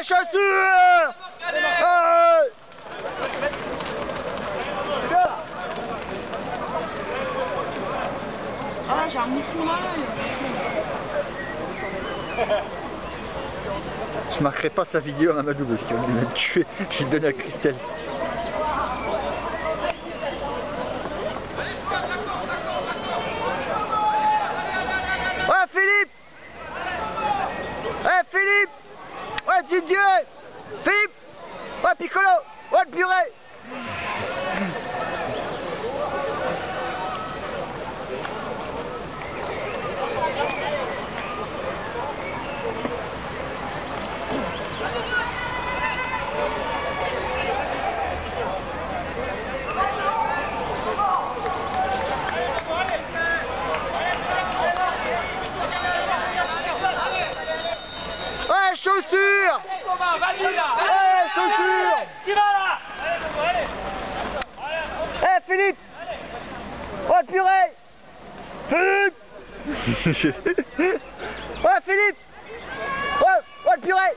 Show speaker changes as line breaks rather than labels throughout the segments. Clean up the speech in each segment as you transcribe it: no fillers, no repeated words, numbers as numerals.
Chaussures.
Ah, j'ai un moucheron là.
Je marquerai pas sa vidéo à Mamadou parce qu'il va me tuer. Je vais le donner à Christelle. Ouais Philippe. Ouais Philippe. Ouais Didier. Philippe. Ouais Piccolo. Ouais le purée. Ouais, chaussures!
Vas-y là!
Ouais, chaussures!
Qui va là?
Eh Philippe! Ouais, le purée! Philippe! Ouais, Philippe! Ouais, le purée!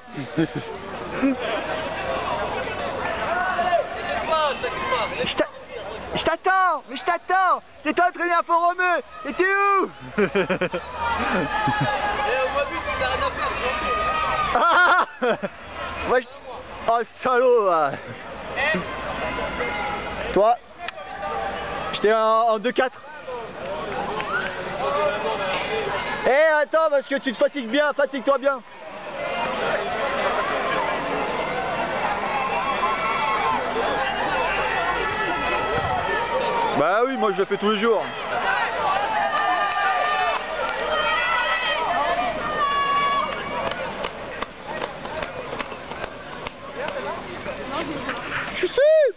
Je t'attends! Mais je t'attends! C'est toi entraîné à Font-Romeu! Et t'es où? Moi, oh, salaud là. Toi, j'étais en 2-4. Eh, attends, parce que tu te fatigues bien, fatigue-toi bien. Bah oui, moi je le fais tous les jours. Je suis